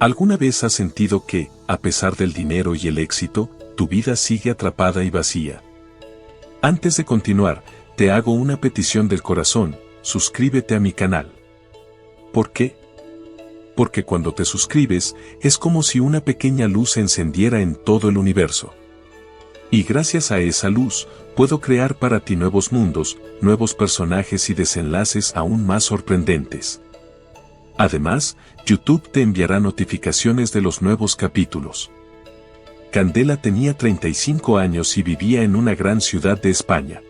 ¿Alguna vez has sentido que, a pesar del dinero y el éxito, tu vida sigue atrapada y vacía? Antes de continuar, te hago una petición del corazón: suscríbete a mi canal. ¿Por qué? Porque cuando te suscribes, es como si una pequeña luz se encendiera en todo el universo. Y gracias a esa luz, puedo crear para ti nuevos mundos, nuevos personajes y desenlaces aún más sorprendentes. Además, YouTube te enviará notificaciones de los nuevos capítulos. Candela tenía 35 años y vivía en una gran ciudad de España.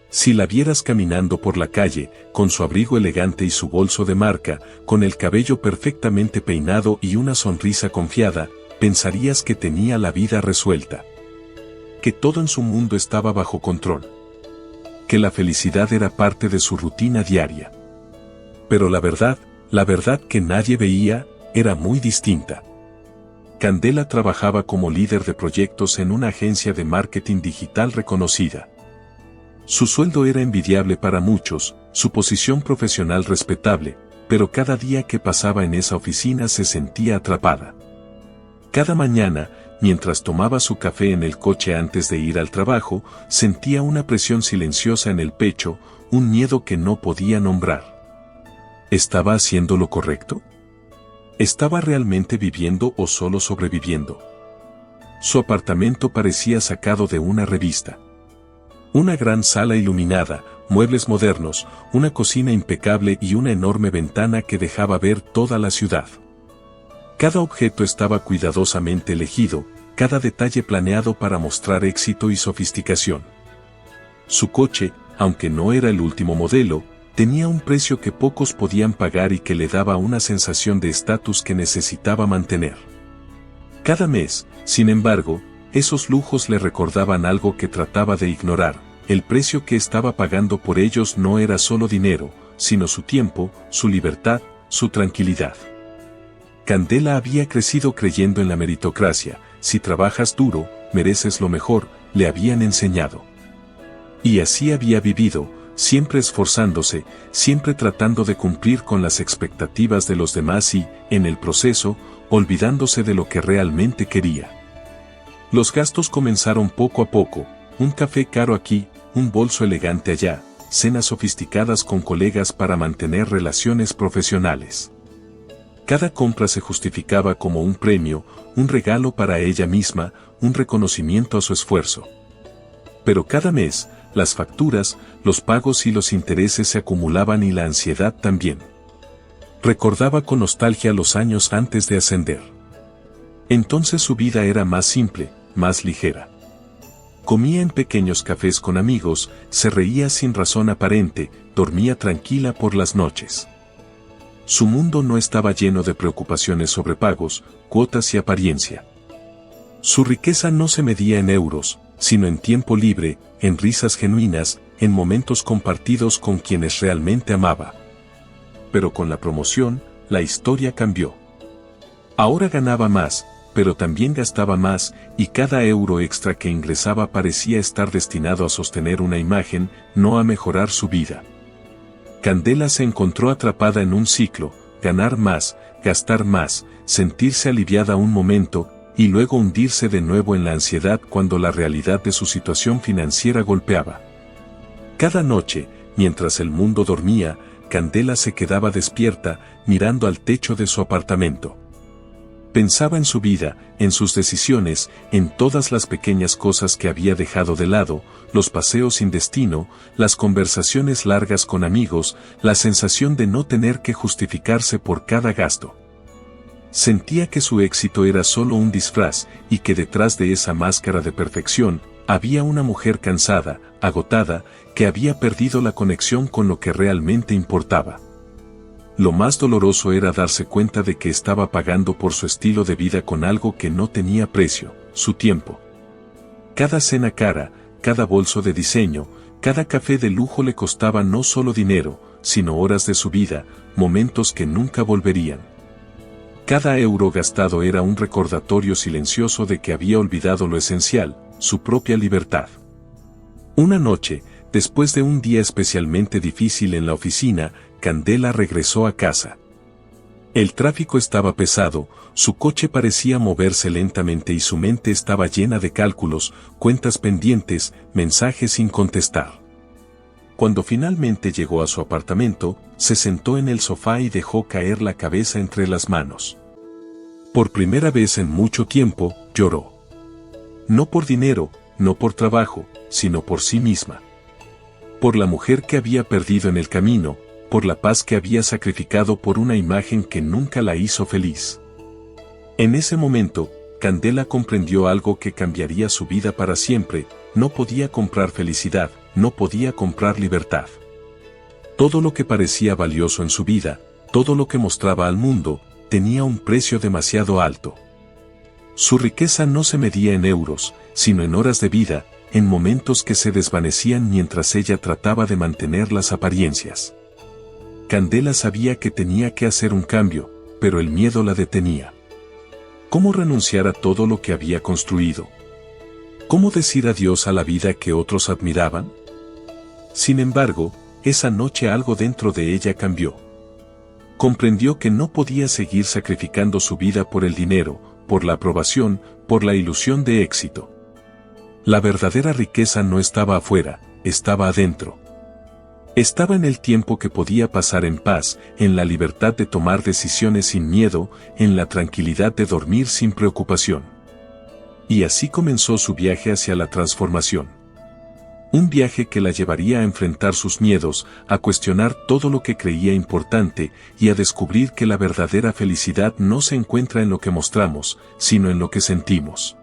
Si la vieras caminando por la calle, con su abrigo elegante y su bolso de marca, con el cabello perfectamente peinado y una sonrisa confiada, pensarías que tenía la vida resuelta. Que todo en su mundo estaba bajo control. Que la felicidad era parte de su rutina diaria. Pero la verdad que nadie veía, era muy distinta. Candela trabajaba como líder de proyectos en una agencia de marketing digital reconocida. Su sueldo era envidiable para muchos, su posición profesional respetable, pero cada día que pasaba en esa oficina se sentía atrapada. Cada mañana, mientras tomaba su café en el coche antes de ir al trabajo, sentía una presión silenciosa en el pecho, un miedo que no podía nombrar. ¿Estaba haciendo lo correcto? ¿Estaba realmente viviendo o solo sobreviviendo? Su apartamento parecía sacado de una revista. Una gran sala iluminada, muebles modernos, una cocina impecable y una enorme ventana que dejaba ver toda la ciudad. Cada objeto estaba cuidadosamente elegido, cada detalle planeado para mostrar éxito y sofisticación. Su coche, aunque no era el último modelo, tenía un precio que pocos podían pagar y que le daba una sensación de estatus que necesitaba mantener. Cada mes, sin embargo, esos lujos le recordaban algo que trataba de ignorar: el precio que estaba pagando por ellos no era solo dinero, sino su tiempo, su libertad, su tranquilidad. Candela había crecido creyendo en la meritocracia: si trabajas duro, mereces lo mejor, le habían enseñado. Y así había vivido, siempre esforzándose, siempre tratando de cumplir con las expectativas de los demás y, en el proceso, olvidándose de lo que realmente quería. Los gastos comenzaron poco a poco: un café caro aquí, un bolso elegante allá, cenas sofisticadas con colegas para mantener relaciones profesionales. Cada compra se justificaba como un premio, un regalo para ella misma, un reconocimiento a su esfuerzo. Pero cada mes, las facturas, los pagos y los intereses se acumulaban y la ansiedad también. Recordaba con nostalgia los años antes de ascender. Entonces su vida era más simple, más ligera. Comía en pequeños cafés con amigos, se reía sin razón aparente, dormía tranquila por las noches. Su mundo no estaba lleno de preocupaciones sobre pagos, cuotas y apariencia. Su riqueza no se medía en euros, sino en tiempo libre, en risas genuinas, en momentos compartidos con quienes realmente amaba. Pero con la promoción, la historia cambió. Ahora ganaba más, pero también gastaba más, y cada euro extra que ingresaba parecía estar destinado a sostener una imagen, no a mejorar su vida. Candela se encontró atrapada en un ciclo: ganar más, gastar más, sentirse aliviada un momento, y luego hundirse de nuevo en la ansiedad cuando la realidad de su situación financiera golpeaba. Cada noche, mientras el mundo dormía, Candela se quedaba despierta, mirando al techo de su apartamento. Pensaba en su vida, en sus decisiones, en todas las pequeñas cosas que había dejado de lado: los paseos sin destino, las conversaciones largas con amigos, la sensación de no tener que justificarse por cada gasto. Sentía que su éxito era solo un disfraz, y que detrás de esa máscara de perfección, había una mujer cansada, agotada, que había perdido la conexión con lo que realmente importaba. Lo más doloroso era darse cuenta de que estaba pagando por su estilo de vida con algo que no tenía precio: su tiempo. Cada cena cara, cada bolso de diseño, cada café de lujo le costaba no solo dinero, sino horas de su vida, momentos que nunca volverían. Cada euro gastado era un recordatorio silencioso de que había olvidado lo esencial: su propia libertad. Una noche, después de un día especialmente difícil en la oficina, Candela regresó a casa. El tráfico estaba pesado, su coche parecía moverse lentamente y su mente estaba llena de cálculos, cuentas pendientes, mensajes sin contestar. Cuando finalmente llegó a su apartamento, se sentó en el sofá y dejó caer la cabeza entre las manos. Por primera vez en mucho tiempo, lloró. No por dinero, no por trabajo, sino por sí misma. Por la mujer que había perdido en el camino, por la paz que había sacrificado por una imagen que nunca la hizo feliz. En ese momento, Candela comprendió algo que cambiaría su vida para siempre: no podía comprar felicidad, no podía comprar libertad. Todo lo que parecía valioso en su vida, todo lo que mostraba al mundo, tenía un precio demasiado alto. Su riqueza no se medía en euros, sino en horas de vida, en momentos que se desvanecían mientras ella trataba de mantener las apariencias. Candela sabía que tenía que hacer un cambio, pero el miedo la detenía. ¿Cómo renunciar a todo lo que había construido? ¿Cómo decir adiós a la vida que otros admiraban? Sin embargo, esa noche algo dentro de ella cambió. Comprendió que no podía seguir sacrificando su vida por el dinero, por la aprobación, por la ilusión de éxito. La verdadera riqueza no estaba afuera, estaba adentro. Estaba en el tiempo que podía pasar en paz, en la libertad de tomar decisiones sin miedo, en la tranquilidad de dormir sin preocupación. Y así comenzó su viaje hacia la transformación. Un viaje que la llevaría a enfrentar sus miedos, a cuestionar todo lo que creía importante y a descubrir que la verdadera felicidad no se encuentra en lo que mostramos, sino en lo que sentimos.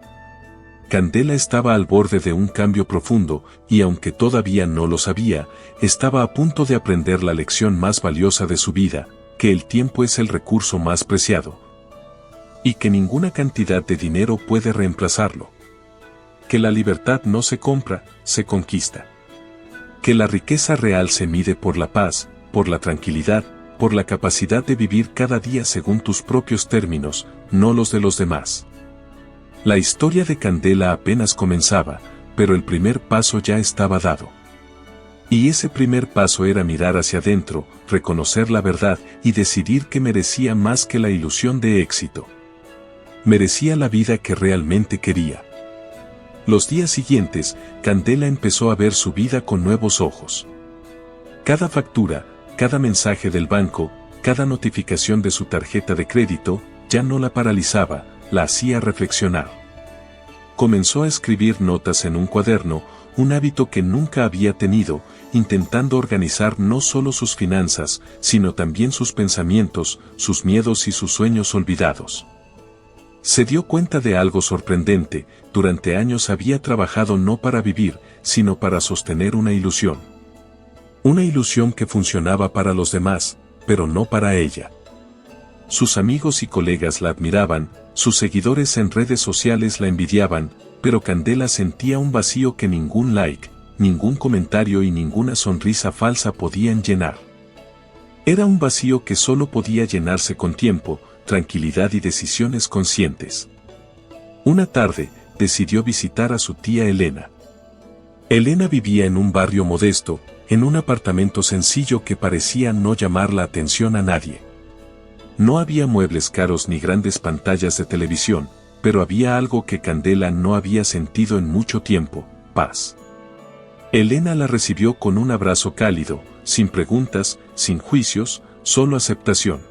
Candela estaba al borde de un cambio profundo, y aunque todavía no lo sabía, estaba a punto de aprender la lección más valiosa de su vida, que el tiempo es el recurso más preciado. Y que ninguna cantidad de dinero puede reemplazarlo. Que la libertad no se compra, se conquista. Que la riqueza real se mide por la paz, por la tranquilidad, por la capacidad de vivir cada día según tus propios términos, no los de los demás. La historia de Candela apenas comenzaba, pero el primer paso ya estaba dado. Y ese primer paso era mirar hacia adentro, reconocer la verdad y decidir que merecía más que la ilusión de éxito. Merecía la vida que realmente quería. Los días siguientes, Candela empezó a ver su vida con nuevos ojos. Cada factura, cada mensaje del banco, cada notificación de su tarjeta de crédito, ya no la paralizaba, la hacía reflexionar. Comenzó a escribir notas en un cuaderno, un hábito que nunca había tenido, intentando organizar no solo sus finanzas, sino también sus pensamientos, sus miedos y sus sueños olvidados. Se dio cuenta de algo sorprendente: durante años había trabajado no para vivir, sino para sostener una ilusión. Una ilusión que funcionaba para los demás, pero no para ella. Sus amigos y colegas la admiraban, sus seguidores en redes sociales la envidiaban, pero Candela sentía un vacío que ningún like, ningún comentario y ninguna sonrisa falsa podían llenar. Era un vacío que solo podía llenarse con tiempo, tranquilidad y decisiones conscientes. Una tarde, decidió visitar a su tía Elena. Elena vivía en un barrio modesto, en un apartamento sencillo que parecía no llamar la atención a nadie. No había muebles caros ni grandes pantallas de televisión, pero había algo que Candela no había sentido en mucho tiempo: paz. Elena la recibió con un abrazo cálido, sin preguntas, sin juicios, solo aceptación.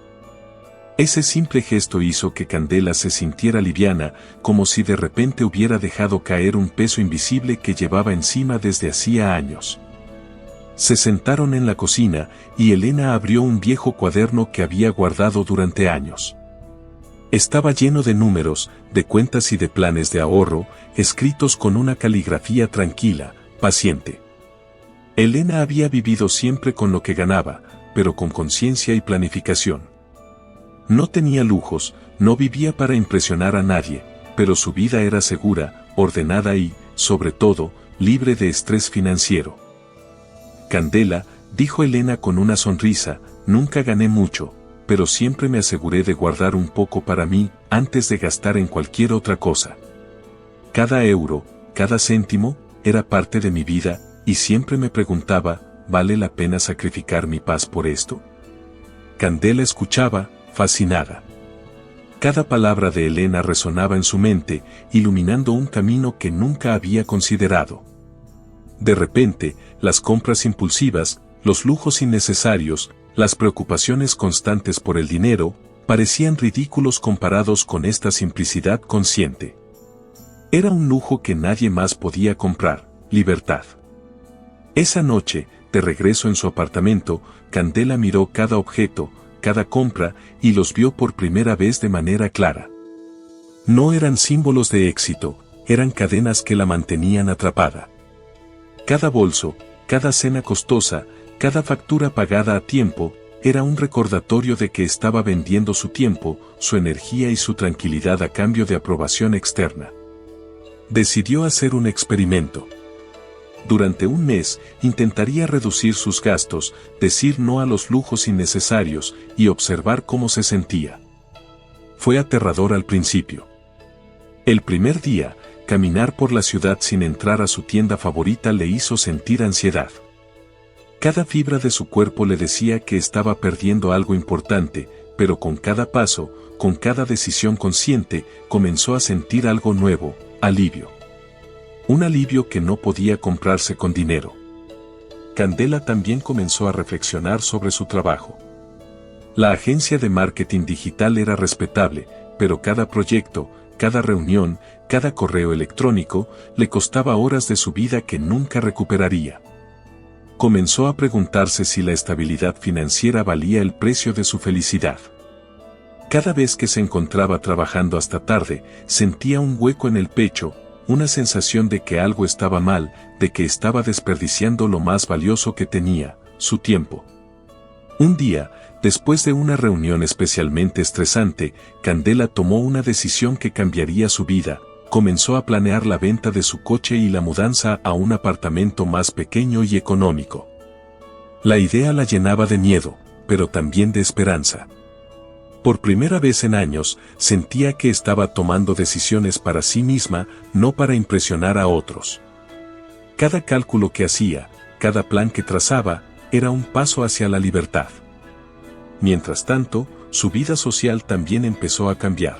Ese simple gesto hizo que Candela se sintiera liviana, como si de repente hubiera dejado caer un peso invisible que llevaba encima desde hacía años. Se sentaron en la cocina, y Elena abrió un viejo cuaderno que había guardado durante años. Estaba lleno de números, de cuentas y de planes de ahorro, escritos con una caligrafía tranquila, paciente. Elena había vivido siempre con lo que ganaba, pero con conciencia y planificación. No tenía lujos, no vivía para impresionar a nadie, pero su vida era segura, ordenada y, sobre todo, libre de estrés financiero. Candela, dijo Elena con una sonrisa, nunca gané mucho, pero siempre me aseguré de guardar un poco para mí, antes de gastar en cualquier otra cosa. Cada euro, cada céntimo, era parte de mi vida, y siempre me preguntaba, ¿vale la pena sacrificar mi paz por esto? Candela escuchaba, fascinada. Cada palabra de Elena resonaba en su mente, iluminando un camino que nunca había considerado. De repente, las compras impulsivas, los lujos innecesarios, las preocupaciones constantes por el dinero, parecían ridículos comparados con esta simplicidad consciente. Era un lujo que nadie más podía comprar, libertad. Esa noche, de regreso en su apartamento, Candela miró cada objeto, cada compra, y los vio por primera vez de manera clara. No eran símbolos de éxito, eran cadenas que la mantenían atrapada. Cada bolso, cada cena costosa, cada factura pagada a tiempo, era un recordatorio de que estaba vendiendo su tiempo, su energía y su tranquilidad a cambio de aprobación externa. Decidió hacer un experimento. Durante un mes, intentaría reducir sus gastos, decir no a los lujos innecesarios y observar cómo se sentía. Fue aterrador al principio. El primer día, caminar por la ciudad sin entrar a su tienda favorita le hizo sentir ansiedad. Cada fibra de su cuerpo le decía que estaba perdiendo algo importante, pero con cada paso, con cada decisión consciente, comenzó a sentir algo nuevo, alivio. Un alivio que no podía comprarse con dinero. Candela también comenzó a reflexionar sobre su trabajo. La agencia de marketing digital era respetable, pero cada proyecto, cada reunión, cada correo electrónico, le costaba horas de su vida que nunca recuperaría. Comenzó a preguntarse si la estabilidad financiera valía el precio de su felicidad. Cada vez que se encontraba trabajando hasta tarde, sentía un hueco en el pecho, una sensación de que algo estaba mal, de que estaba desperdiciando lo más valioso que tenía, su tiempo. Un día, después de una reunión especialmente estresante, Candela tomó una decisión que cambiaría su vida. Comenzó a planear la venta de su coche y la mudanza a un apartamento más pequeño y económico. La idea la llenaba de miedo, pero también de esperanza. Por primera vez en años, sentía que estaba tomando decisiones para sí misma, no para impresionar a otros. Cada cálculo que hacía, cada plan que trazaba, era un paso hacia la libertad. Mientras tanto, su vida social también empezó a cambiar.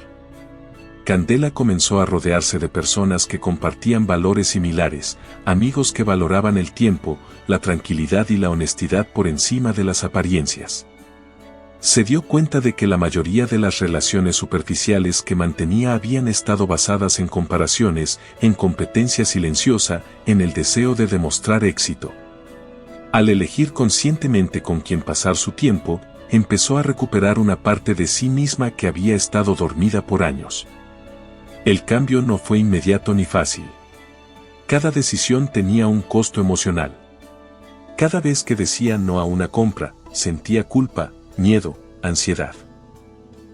Candela comenzó a rodearse de personas que compartían valores similares, amigos que valoraban el tiempo, la tranquilidad y la honestidad por encima de las apariencias. Se dio cuenta de que la mayoría de las relaciones superficiales que mantenía habían estado basadas en comparaciones, en competencia silenciosa, en el deseo de demostrar éxito. Al elegir conscientemente con quién pasar su tiempo, empezó a recuperar una parte de sí misma que había estado dormida por años. El cambio no fue inmediato ni fácil. Cada decisión tenía un costo emocional. Cada vez que decía no a una compra, sentía culpa, miedo, ansiedad.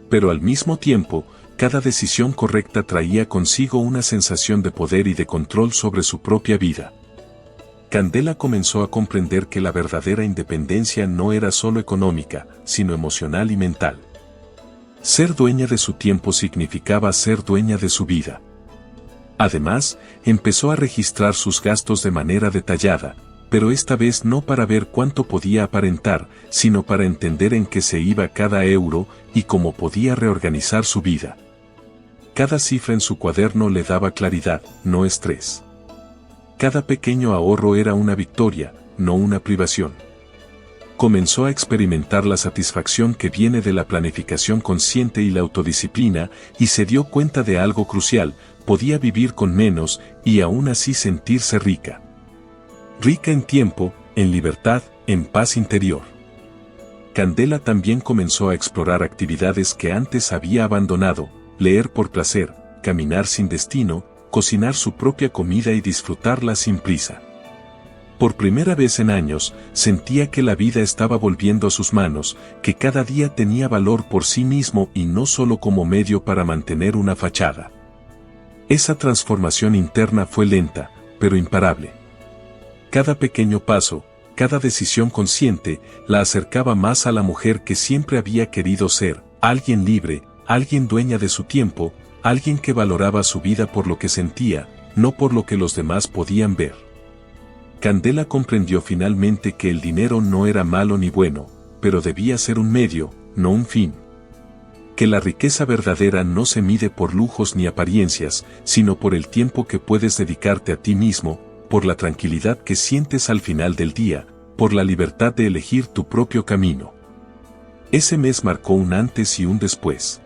Pero al mismo tiempo, cada decisión correcta traía consigo una sensación de poder y de control sobre su propia vida. Candela comenzó a comprender que la verdadera independencia no era solo económica, sino emocional y mental. Ser dueña de su tiempo significaba ser dueña de su vida. Además, empezó a registrar sus gastos de manera detallada, pero esta vez no para ver cuánto podía aparentar, sino para entender en qué se iba cada euro y cómo podía reorganizar su vida. Cada cifra en su cuaderno le daba claridad, no estrés. Cada pequeño ahorro era una victoria, no una privación. Comenzó a experimentar la satisfacción que viene de la planificación consciente y la autodisciplina, y se dio cuenta de algo crucial: podía vivir con menos y aún así sentirse rica. Rica en tiempo, en libertad, en paz interior. Candela también comenzó a explorar actividades que antes había abandonado: leer por placer, caminar sin destino, cocinar su propia comida y disfrutarla sin prisa. Por primera vez en años, sentía que la vida estaba volviendo a sus manos, que cada día tenía valor por sí mismo y no solo como medio para mantener una fachada. Esa transformación interna fue lenta, pero imparable. Cada pequeño paso, cada decisión consciente, la acercaba más a la mujer que siempre había querido ser: alguien libre, alguien dueña de su tiempo, alguien que valoraba su vida por lo que sentía, no por lo que los demás podían ver. Candela comprendió finalmente que el dinero no era malo ni bueno, pero debía ser un medio, no un fin. que la riqueza verdadera no se mide por lujos ni apariencias, sino por el tiempo que puedes dedicarte a ti mismo, por la tranquilidad que sientes al final del día, por la libertad de elegir tu propio camino. Ese mes marcó un antes y un después.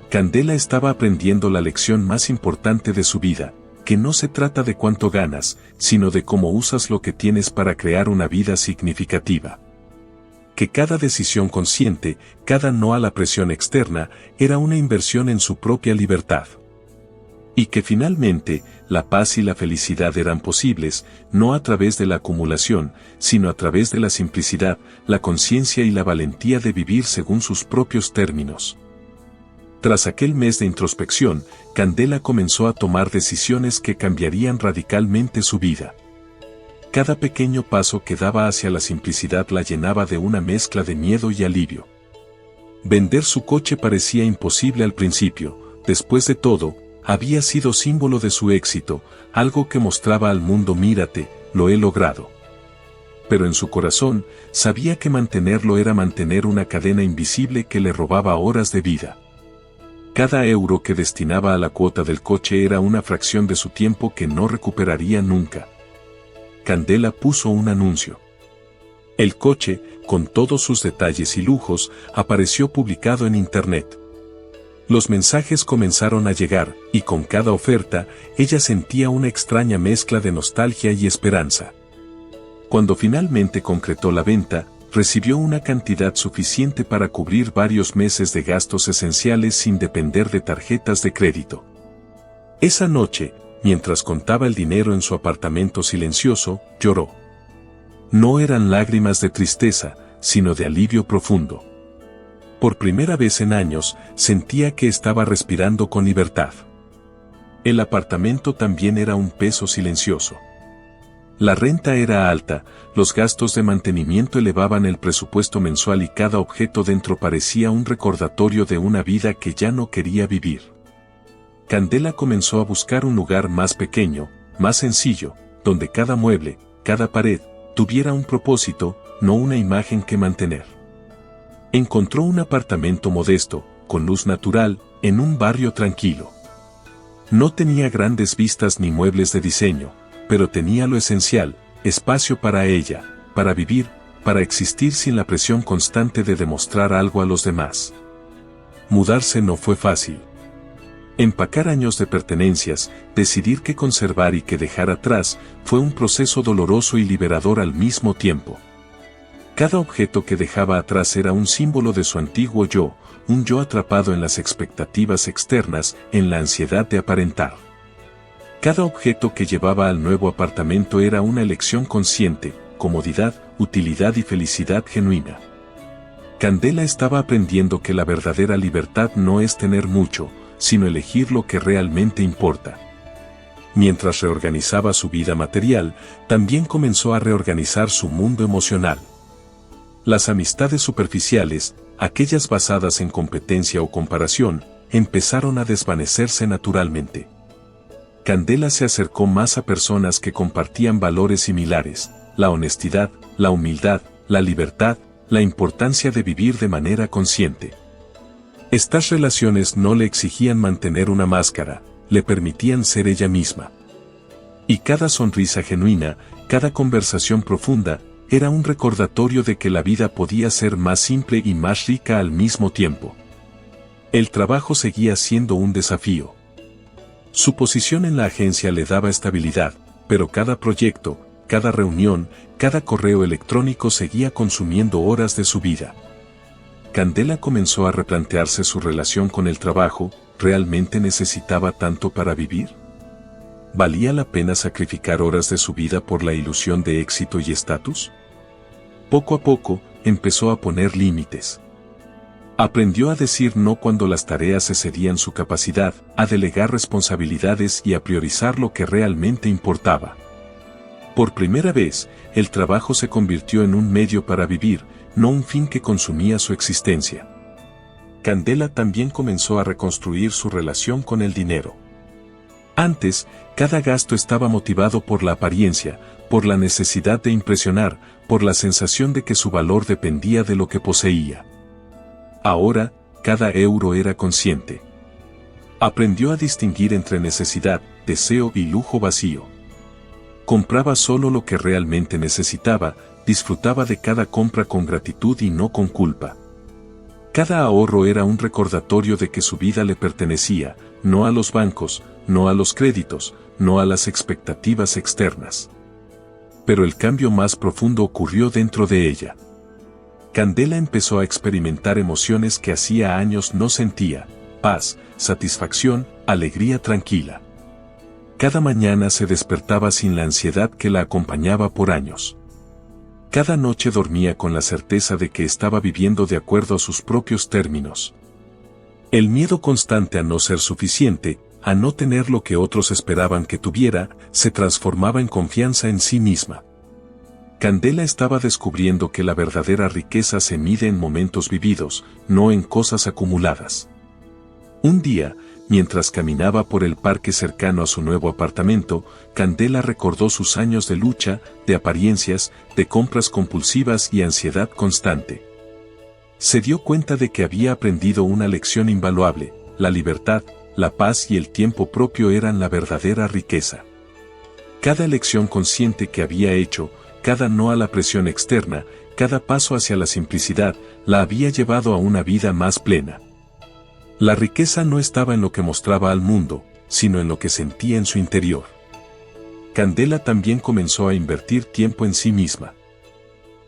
Candela estaba aprendiendo la lección más importante de su vida, que no se trata de cuánto ganas, sino de cómo usas lo que tienes para crear una vida significativa. Que cada decisión consciente, cada no a la presión externa, era una inversión en su propia libertad. Y que finalmente, la paz y la felicidad eran posibles, no a través de la acumulación, sino a través de la simplicidad, la conciencia y la valentía de vivir según sus propios términos. Tras aquel mes de introspección, Candela comenzó a tomar decisiones que cambiarían radicalmente su vida. Cada pequeño paso que daba hacia la simplicidad la llenaba de una mezcla de miedo y alivio. Vender su coche parecía imposible al principio, después de todo, había sido símbolo de su éxito, algo que mostraba al mundo: mírate, lo he logrado. Pero en su corazón, sabía que mantenerlo era mantener una cadena invisible que le robaba horas de vida. Cada euro que destinaba a la cuota del coche era una fracción de su tiempo que no recuperaría nunca. Candela puso un anuncio. El coche, con todos sus detalles y lujos, apareció publicado en Internet. Los mensajes comenzaron a llegar, y con cada oferta, ella sentía una extraña mezcla de nostalgia y esperanza. Cuando finalmente concretó la venta, recibió una cantidad suficiente para cubrir varios meses de gastos esenciales sin depender de tarjetas de crédito. Esa noche, mientras contaba el dinero en su apartamento silencioso, lloró. No eran lágrimas de tristeza, sino de alivio profundo. Por primera vez en años, sentía que estaba respirando con libertad. El apartamento también era un peso silencioso. La renta era alta, los gastos de mantenimiento elevaban el presupuesto mensual y cada objeto dentro parecía un recordatorio de una vida que ya no quería vivir. Candela comenzó a buscar un lugar más pequeño, más sencillo, donde cada mueble, cada pared, tuviera un propósito, no una imagen que mantener. Encontró un apartamento modesto, con luz natural, en un barrio tranquilo. No tenía grandes vistas ni muebles de diseño, pero tenía lo esencial: espacio para ella, para vivir, para existir sin la presión constante de demostrar algo a los demás. Mudarse no fue fácil. Empacar años de pertenencias, decidir qué conservar y qué dejar atrás, fue un proceso doloroso y liberador al mismo tiempo. Cada objeto que dejaba atrás era un símbolo de su antiguo yo, un yo atrapado en las expectativas externas, en la ansiedad de aparentar. Cada objeto que llevaba al nuevo apartamento era una elección consciente: comodidad, utilidad y felicidad genuina. Candela estaba aprendiendo que la verdadera libertad no es tener mucho, sino elegir lo que realmente importa. Mientras reorganizaba su vida material, también comenzó a reorganizar su mundo emocional. Las amistades superficiales, aquellas basadas en competencia o comparación, empezaron a desvanecerse naturalmente. Candela se acercó más a personas que compartían valores similares: la honestidad, la humildad, la libertad, la importancia de vivir de manera consciente. Estas relaciones no le exigían mantener una máscara, le permitían ser ella misma. Y cada sonrisa genuina, cada conversación profunda, era un recordatorio de que la vida podía ser más simple y más rica al mismo tiempo. El trabajo seguía siendo un desafío. Su posición en la agencia le daba estabilidad, pero cada proyecto, cada reunión, cada correo electrónico seguía consumiendo horas de su vida. Candela comenzó a replantearse su relación con el trabajo: ¿realmente necesitaba tanto para vivir? ¿Valía la pena sacrificar horas de su vida por la ilusión de éxito y estatus? Poco a poco, empezó a poner límites. Aprendió a decir no cuando las tareas excedían su capacidad, a delegar responsabilidades y a priorizar lo que realmente importaba. Por primera vez, el trabajo se convirtió en un medio para vivir, no un fin que consumía su existencia. Candela también comenzó a reconstruir su relación con el dinero. Antes, cada gasto estaba motivado por la apariencia, por la necesidad de impresionar, por la sensación de que su valor dependía de lo que poseía. Ahora, cada euro era consciente. Aprendió a distinguir entre necesidad, deseo y lujo vacío. Compraba solo lo que realmente necesitaba, disfrutaba de cada compra con gratitud y no con culpa. Cada ahorro era un recordatorio de que su vida le pertenecía, no a los bancos, no a los créditos, no a las expectativas externas. Pero el cambio más profundo ocurrió dentro de ella. Candela empezó a experimentar emociones que hacía años no sentía: paz, satisfacción, alegría tranquila. Cada mañana se despertaba sin la ansiedad que la acompañaba por años. Cada noche dormía con la certeza de que estaba viviendo de acuerdo a sus propios términos. El miedo constante a no ser suficiente, a no tener lo que otros esperaban que tuviera, se transformaba en confianza en sí misma. Candela estaba descubriendo que la verdadera riqueza se mide en momentos vividos, no en cosas acumuladas. Un día, mientras caminaba por el parque cercano a su nuevo apartamento, Candela recordó sus años de lucha, de apariencias, de compras compulsivas y ansiedad constante. Se dio cuenta de que había aprendido una lección invaluable: la libertad, la paz y el tiempo propio eran la verdadera riqueza. Cada elección consciente que había hecho, cada no a la presión externa, cada paso hacia la simplicidad, la había llevado a una vida más plena. La riqueza no estaba en lo que mostraba al mundo, sino en lo que sentía en su interior. Candela también comenzó a invertir tiempo en sí misma.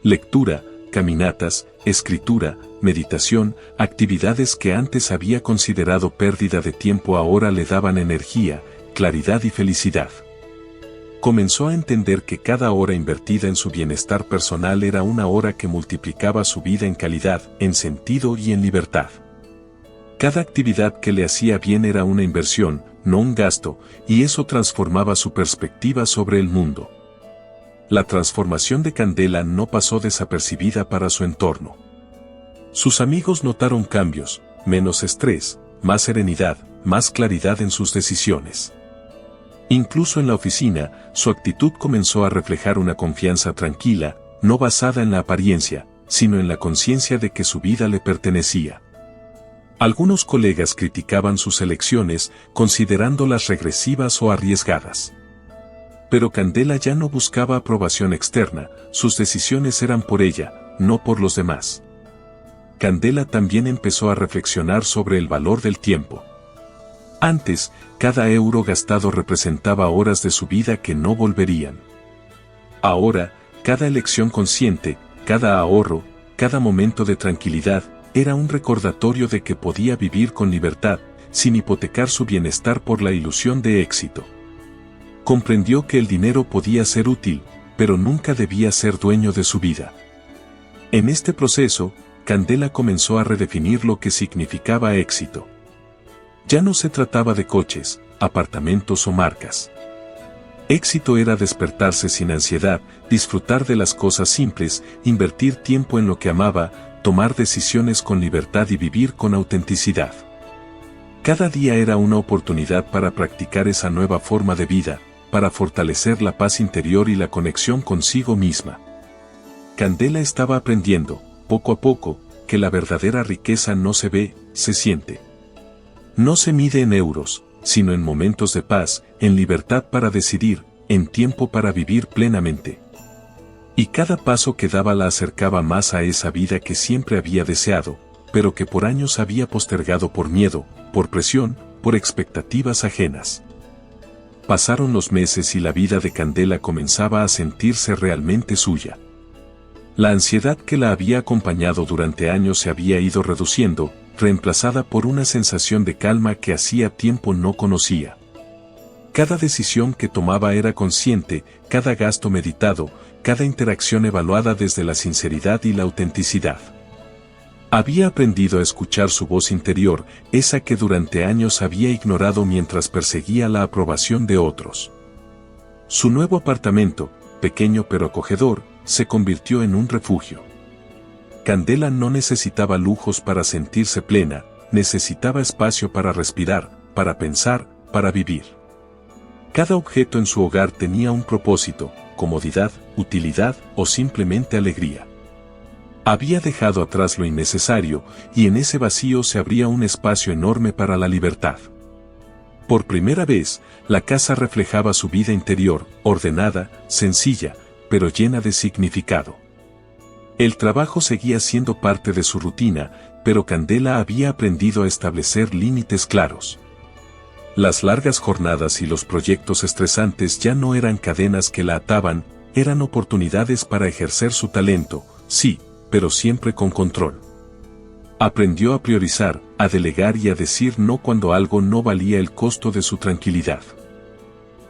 Lectura, caminatas, escritura, meditación, actividades que antes había considerado pérdida de tiempo ahora le daban energía, claridad y felicidad. Comenzó a entender que cada hora invertida en su bienestar personal era una hora que multiplicaba su vida en calidad, en sentido y en libertad. Cada actividad que le hacía bien era una inversión, no un gasto, y eso transformaba su perspectiva sobre el mundo. La transformación de Candela no pasó desapercibida para su entorno. Sus amigos notaron cambios: menos estrés, más serenidad, más claridad en sus decisiones. Incluso en la oficina, su actitud comenzó a reflejar una confianza tranquila, no basada en la apariencia, sino en la conciencia de que su vida le pertenecía. Algunos colegas criticaban sus elecciones, considerándolas regresivas o arriesgadas. Pero Candela ya no buscaba aprobación externa, sus decisiones eran por ella, no por los demás. Candela también empezó a reflexionar sobre el valor del tiempo. Antes, cada euro gastado representaba horas de su vida que no volverían. Ahora, cada elección consciente, cada ahorro, cada momento de tranquilidad, era un recordatorio de que podía vivir con libertad, sin hipotecar su bienestar por la ilusión de éxito. Comprendió que el dinero podía ser útil, pero nunca debía ser dueño de su vida. En este proceso, Candela comenzó a redefinir lo que significaba éxito. Ya no se trataba de coches, apartamentos o marcas. Éxito era despertarse sin ansiedad, disfrutar de las cosas simples, invertir tiempo en lo que amaba, tomar decisiones con libertad y vivir con autenticidad. Cada día era una oportunidad para practicar esa nueva forma de vida, para fortalecer la paz interior y la conexión consigo misma. Candela estaba aprendiendo, poco a poco, que la verdadera riqueza no se ve, se siente. No se mide en euros, sino en momentos de paz, en libertad para decidir, en tiempo para vivir plenamente. Y cada paso que daba la acercaba más a esa vida que siempre había deseado, pero que por años había postergado por miedo, por presión, por expectativas ajenas. Pasaron los meses y la vida de Candela comenzaba a sentirse realmente suya. La ansiedad que la había acompañado durante años se había ido reduciendo, reemplazada por una sensación de calma que hacía tiempo no conocía. Cada decisión que tomaba era consciente, cada gasto meditado, cada interacción evaluada desde la sinceridad y la autenticidad. Había aprendido a escuchar su voz interior, esa que durante años había ignorado mientras perseguía la aprobación de otros. Su nuevo apartamento, pequeño pero acogedor, se convirtió en un refugio. Candela no necesitaba lujos para sentirse plena, necesitaba espacio para respirar, para pensar, para vivir. Cada objeto en su hogar tenía un propósito: comodidad, utilidad o simplemente alegría. Había dejado atrás lo innecesario, y en ese vacío se abría un espacio enorme para la libertad. Por primera vez, la casa reflejaba su vida interior, ordenada, sencilla, pero llena de significado. El trabajo seguía siendo parte de su rutina, pero Candela había aprendido a establecer límites claros. Las largas jornadas y los proyectos estresantes ya no eran cadenas que la ataban, eran oportunidades para ejercer su talento, sí, pero siempre con control. Aprendió a priorizar, a delegar y a decir no cuando algo no valía el costo de su tranquilidad.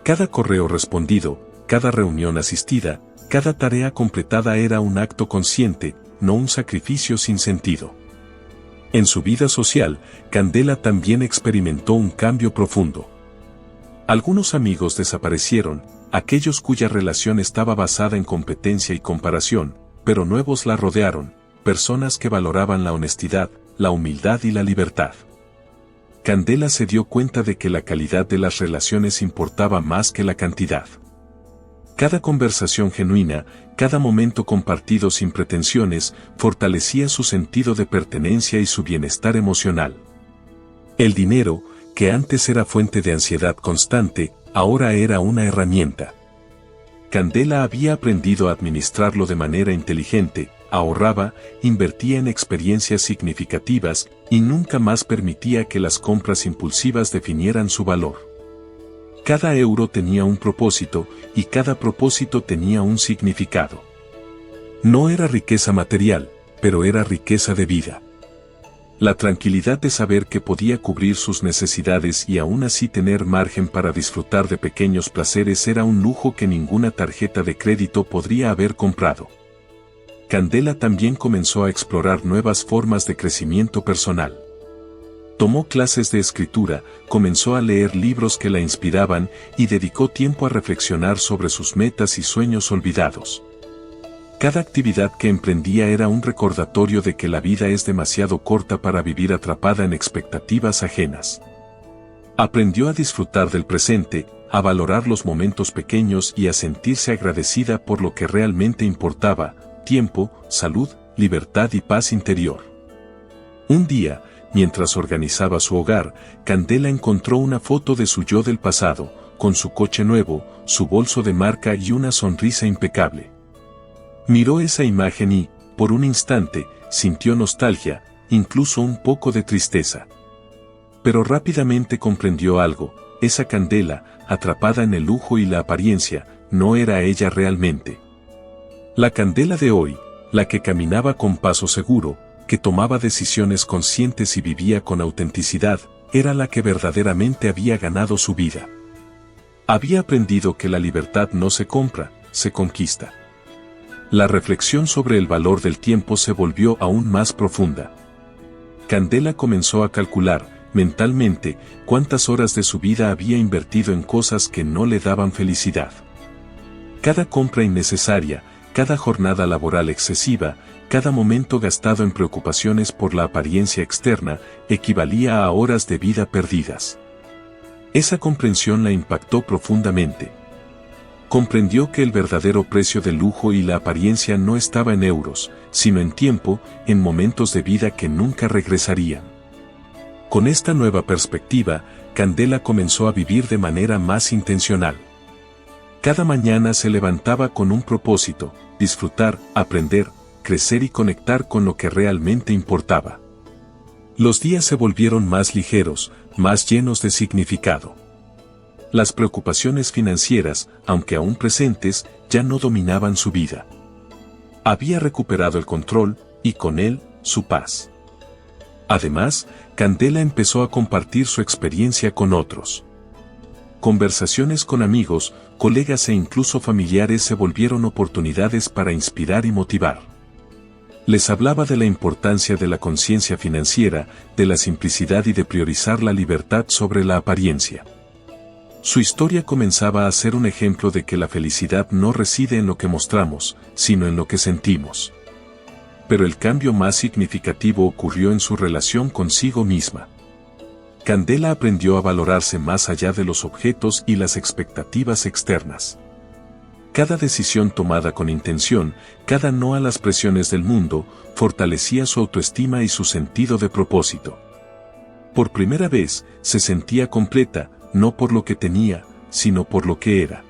Cada correo respondido, cada reunión asistida, cada tarea completada era un acto consciente, no un sacrificio sin sentido. En su vida social, Candela también experimentó un cambio profundo. Algunos amigos desaparecieron, aquellos cuya relación estaba basada en competencia y comparación, pero nuevos la rodearon, personas que valoraban la honestidad, la humildad y la libertad. Candela se dio cuenta de que la calidad de las relaciones importaba más que la cantidad. Cada conversación genuina, cada momento compartido sin pretensiones, fortalecía su sentido de pertenencia y su bienestar emocional. El dinero, que antes era fuente de ansiedad constante, ahora era una herramienta. Candela había aprendido a administrarlo de manera inteligente, ahorraba, invertía en experiencias significativas y nunca más permitía que las compras impulsivas definieran su valor. Cada euro tenía un propósito y cada propósito tenía un significado. No era riqueza material, pero era riqueza de vida. La tranquilidad de saber que podía cubrir sus necesidades y aún así tener margen para disfrutar de pequeños placeres era un lujo que ninguna tarjeta de crédito podría haber comprado. Candela también comenzó a explorar nuevas formas de crecimiento personal. Tomó clases de escritura, comenzó a leer libros que la inspiraban y dedicó tiempo a reflexionar sobre sus metas y sueños olvidados. Cada actividad que emprendía era un recordatorio de que la vida es demasiado corta para vivir atrapada en expectativas ajenas. Aprendió a disfrutar del presente, a valorar los momentos pequeños y a sentirse agradecida por lo que realmente importaba: tiempo, salud, libertad y paz interior. Un día, mientras organizaba su hogar, Candela encontró una foto de su yo del pasado, con su coche nuevo, su bolso de marca y una sonrisa impecable. Miró esa imagen y, por un instante, sintió nostalgia, incluso un poco de tristeza. Pero rápidamente comprendió algo: esa Candela, atrapada en el lujo y la apariencia, no era ella realmente. La Candela de hoy, la que caminaba con paso seguro, que tomaba decisiones conscientes y vivía con autenticidad, era la que verdaderamente había ganado su vida. Había aprendido que la libertad no se compra, se conquista. La reflexión sobre el valor del tiempo se volvió aún más profunda. Candela comenzó a calcular, mentalmente, cuántas horas de su vida había invertido en cosas que no le daban felicidad. Cada compra innecesaria, cada jornada laboral excesiva, cada momento gastado en preocupaciones por la apariencia externa, equivalía a horas de vida perdidas. Esa comprensión la impactó profundamente. Comprendió que el verdadero precio del lujo y la apariencia no estaba en euros, sino en tiempo, en momentos de vida que nunca regresarían. Con esta nueva perspectiva, Candela comenzó a vivir de manera más intencional. Cada mañana se levantaba con un propósito: disfrutar, aprender, crecer y conectar con lo que realmente importaba. Los días se volvieron más ligeros, más llenos de significado. Las preocupaciones financieras, aunque aún presentes, ya no dominaban su vida. Había recuperado el control, y con él, su paz. Además, Candela empezó a compartir su experiencia con otros. Conversaciones con amigos, colegas e incluso familiares se volvieron oportunidades para inspirar y motivar. Les hablaba de la importancia de la conciencia financiera, de la simplicidad y de priorizar la libertad sobre la apariencia. Su historia comenzaba a ser un ejemplo de que la felicidad no reside en lo que mostramos, sino en lo que sentimos. Pero el cambio más significativo ocurrió en su relación consigo misma. Candela aprendió a valorarse más allá de los objetos y las expectativas externas. Cada decisión tomada con intención, cada no a las presiones del mundo, fortalecía su autoestima y su sentido de propósito. Por primera vez, se sentía completa, no por lo que tenía, sino por lo que era.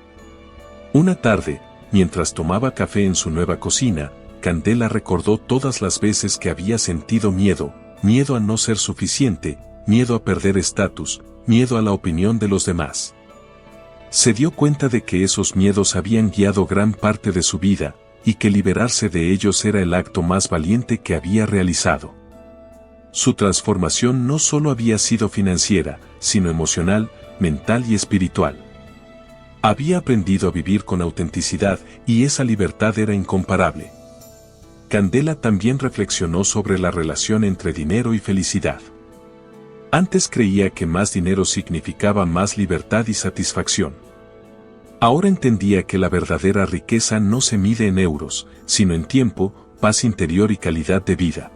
Una tarde, mientras tomaba café en su nueva cocina, Candela recordó todas las veces que había sentido miedo, miedo a no ser suficiente, miedo a perder estatus, miedo a la opinión de los demás. Se dio cuenta de que esos miedos habían guiado gran parte de su vida, y que liberarse de ellos era el acto más valiente que había realizado. Su transformación no solo había sido financiera, sino emocional, mental y espiritual. Había aprendido a vivir con autenticidad y esa libertad era incomparable. Candela también reflexionó sobre la relación entre dinero y felicidad. Antes creía que más dinero significaba más libertad y satisfacción. Ahora entendía que la verdadera riqueza no se mide en euros, sino en tiempo, paz interior y calidad de vida.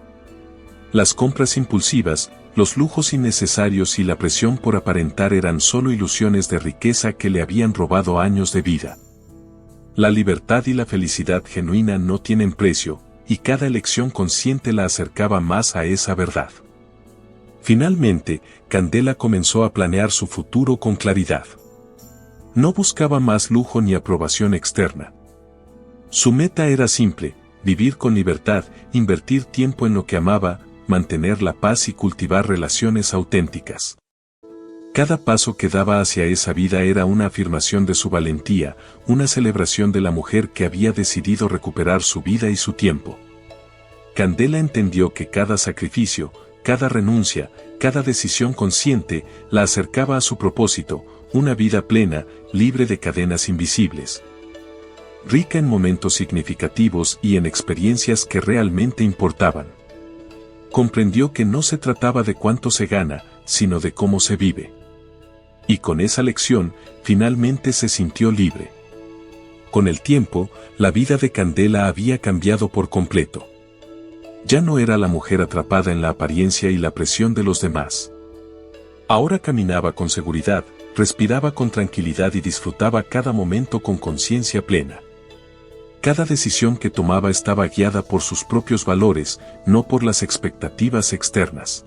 Las compras impulsivas, los lujos innecesarios y la presión por aparentar eran solo ilusiones de riqueza que le habían robado años de vida. La libertad y la felicidad genuina no tienen precio, y cada elección consciente la acercaba más a esa verdad. Finalmente, Candela comenzó a planear su futuro con claridad. No buscaba más lujo ni aprobación externa. Su meta era simple: vivir con libertad, invertir tiempo en lo que amaba, mantener la paz y cultivar relaciones auténticas. Cada paso que daba hacia esa vida era una afirmación de su valentía, una celebración de la mujer que había decidido recuperar su vida y su tiempo. Candela entendió que cada sacrificio, cada renuncia, cada decisión consciente, la acercaba a su propósito, una vida plena, libre de cadenas invisibles. Rica en momentos significativos y en experiencias que realmente importaban. Comprendió que no se trataba de cuánto se gana, sino de cómo se vive. Y con esa lección, finalmente se sintió libre. Con el tiempo, la vida de Candela había cambiado por completo. Ya no era la mujer atrapada en la apariencia y la presión de los demás. Ahora caminaba con seguridad, respiraba con tranquilidad y disfrutaba cada momento con conciencia plena. Cada decisión que tomaba estaba guiada por sus propios valores, no por las expectativas externas.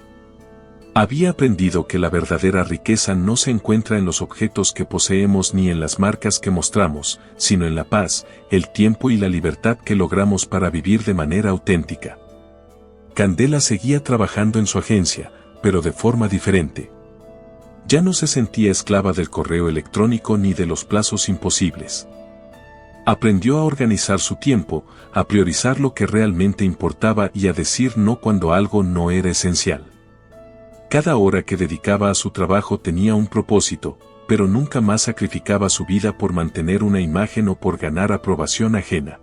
Había aprendido que la verdadera riqueza no se encuentra en los objetos que poseemos ni en las marcas que mostramos, sino en la paz, el tiempo y la libertad que logramos para vivir de manera auténtica. Candela seguía trabajando en su agencia, pero de forma diferente. Ya no se sentía esclava del correo electrónico ni de los plazos imposibles. Aprendió a organizar su tiempo, a priorizar lo que realmente importaba y a decir no cuando algo no era esencial. Cada hora que dedicaba a su trabajo tenía un propósito, pero nunca más sacrificaba su vida por mantener una imagen o por ganar aprobación ajena.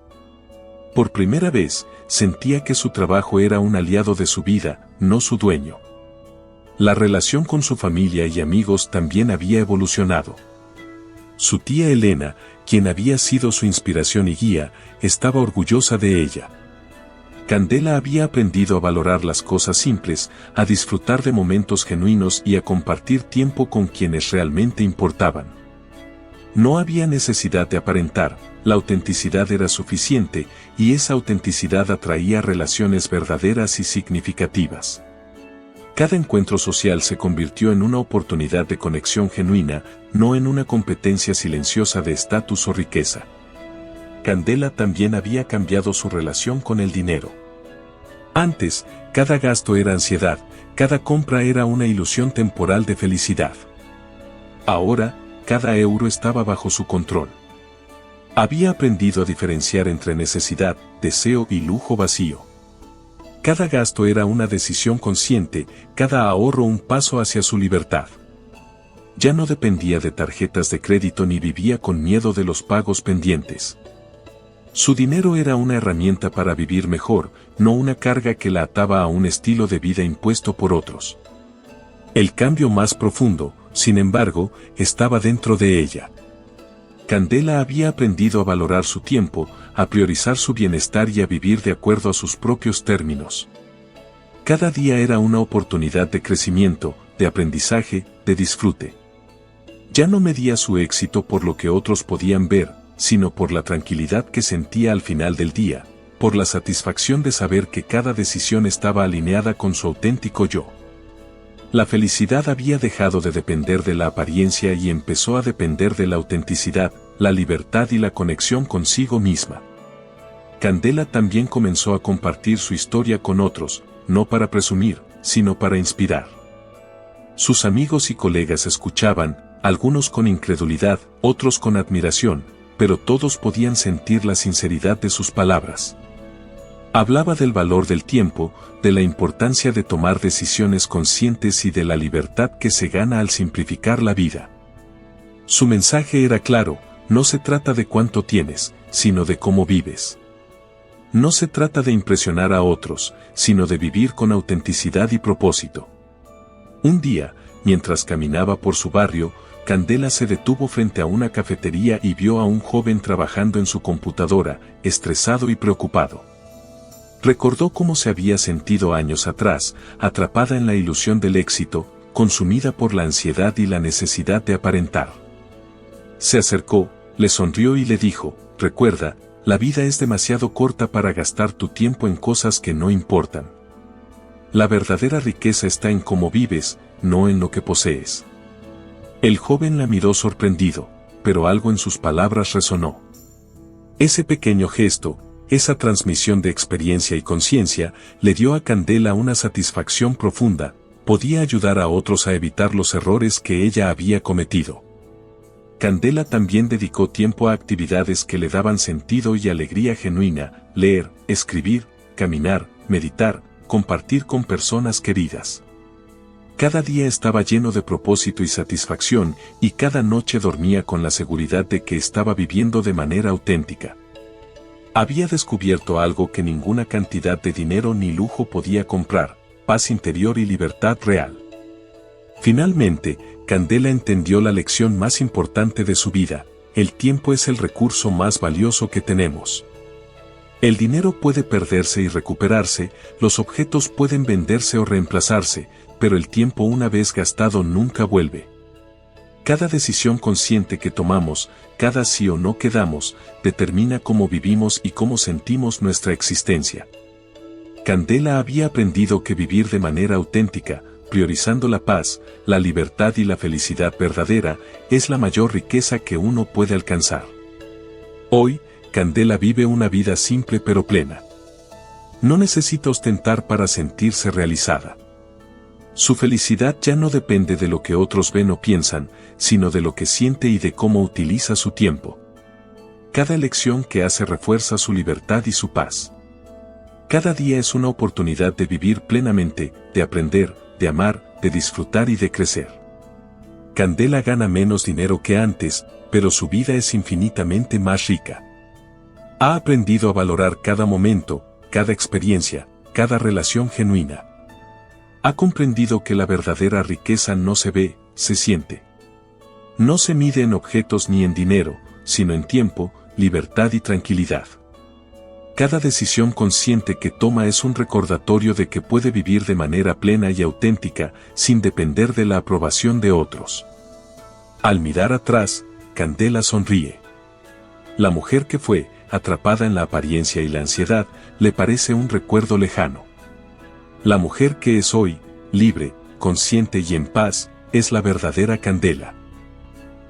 Por primera vez, sentía que su trabajo era un aliado de su vida, no su dueño. La relación con su familia y amigos también había evolucionado. Su tía Elena, quien había sido su inspiración y guía, estaba orgullosa de ella. Candela había aprendido a valorar las cosas simples, a disfrutar de momentos genuinos y a compartir tiempo con quienes realmente importaban. No había necesidad de aparentar, la autenticidad era suficiente, y esa autenticidad atraía relaciones verdaderas y significativas. Cada encuentro social se convirtió en una oportunidad de conexión genuina, no en una competencia silenciosa de estatus o riqueza. Candela también había cambiado su relación con el dinero. Antes, cada gasto era ansiedad, cada compra era una ilusión temporal de felicidad. Ahora, cada euro estaba bajo su control. Había aprendido a diferenciar entre necesidad, deseo y lujo vacío. Cada gasto era una decisión consciente, cada ahorro un paso hacia su libertad. Ya no dependía de tarjetas de crédito ni vivía con miedo de los pagos pendientes. Su dinero era una herramienta para vivir mejor, no una carga que la ataba a un estilo de vida impuesto por otros. El cambio más profundo, sin embargo, estaba dentro de ella. Candela había aprendido a valorar su tiempo, a priorizar su bienestar y a vivir de acuerdo a sus propios términos. Cada día era una oportunidad de crecimiento, de aprendizaje, de disfrute. Ya no medía su éxito por lo que otros podían ver, sino por la tranquilidad que sentía al final del día, por la satisfacción de saber que cada decisión estaba alineada con su auténtico yo. La felicidad había dejado de depender de la apariencia y empezó a depender de la autenticidad, la libertad y la conexión consigo misma. Candela también comenzó a compartir su historia con otros, no para presumir, sino para inspirar. Sus amigos y colegas escuchaban, algunos con incredulidad, otros con admiración, pero todos podían sentir la sinceridad de sus palabras. Hablaba del valor del tiempo, de la importancia de tomar decisiones conscientes y de la libertad que se gana al simplificar la vida. Su mensaje era claro: no se trata de cuánto tienes, sino de cómo vives. No se trata de impresionar a otros, sino de vivir con autenticidad y propósito. Un día, mientras caminaba por su barrio, Candela se detuvo frente a una cafetería y vio a un joven trabajando en su computadora, estresado y preocupado. Recordó cómo se había sentido años atrás, atrapada en la ilusión del éxito, consumida por la ansiedad y la necesidad de aparentar. Se acercó, le sonrió y le dijo: recuerda, la vida es demasiado corta para gastar tu tiempo en cosas que no importan. La verdadera riqueza está en cómo vives, no en lo que posees. El joven la miró sorprendido, pero algo en sus palabras resonó. Ese pequeño gesto, esa transmisión de experiencia y conciencia, le dio a Candela una satisfacción profunda: podía ayudar a otros a evitar los errores que ella había cometido. Candela también dedicó tiempo a actividades que le daban sentido y alegría genuina: leer, escribir, caminar, meditar, compartir con personas queridas. Cada día estaba lleno de propósito y satisfacción, y cada noche dormía con la seguridad de que estaba viviendo de manera auténtica. Había descubierto algo que ninguna cantidad de dinero ni lujo podía comprar: paz interior y libertad real. Finalmente, Candela entendió la lección más importante de su vida: el tiempo es el recurso más valioso que tenemos. El dinero puede perderse y recuperarse, los objetos pueden venderse o reemplazarse, pero el tiempo una vez gastado nunca vuelve. Cada decisión consciente que tomamos, cada sí o no que damos, determina cómo vivimos y cómo sentimos nuestra existencia. Candela había aprendido que vivir de manera auténtica, priorizando la paz, la libertad y la felicidad verdadera, es la mayor riqueza que uno puede alcanzar. Hoy, Candela vive una vida simple pero plena. No necesita ostentar para sentirse realizada. Su felicidad ya no depende de lo que otros ven o piensan, sino de lo que siente y de cómo utiliza su tiempo. Cada elección que hace refuerza su libertad y su paz. Cada día es una oportunidad de vivir plenamente, de aprender, de amar, de disfrutar y de crecer. Candela gana menos dinero que antes, pero su vida es infinitamente más rica. Ha aprendido a valorar cada momento, cada experiencia, cada relación genuina. Ha comprendido que la verdadera riqueza no se ve, se siente. No se mide en objetos ni en dinero, sino en tiempo, libertad y tranquilidad. Cada decisión consciente que toma es un recordatorio de que puede vivir de manera plena y auténtica, sin depender de la aprobación de otros. Al mirar atrás, Candela sonríe. La mujer que fue, atrapada en la apariencia y la ansiedad, le parece un recuerdo lejano. La mujer que es hoy, libre, consciente y en paz, es la verdadera Candela.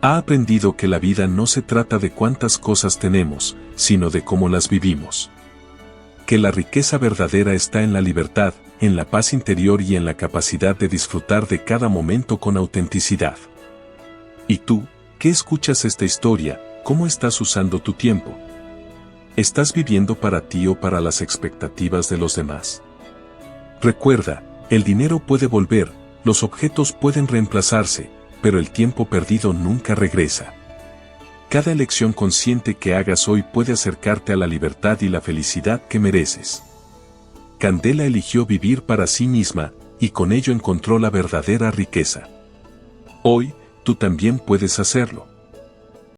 Ha aprendido que la vida no se trata de cuántas cosas tenemos, sino de cómo las vivimos. Que la riqueza verdadera está en la libertad, en la paz interior y en la capacidad de disfrutar de cada momento con autenticidad. ¿Y tú, qué escuchas esta historia? ¿Cómo estás usando tu tiempo? ¿Estás viviendo para ti o para las expectativas de los demás? Recuerda, el dinero puede volver, los objetos pueden reemplazarse, pero el tiempo perdido nunca regresa. Cada elección consciente que hagas hoy puede acercarte a la libertad y la felicidad que mereces. Candela eligió vivir para sí misma, y con ello encontró la verdadera riqueza. Hoy, tú también puedes hacerlo.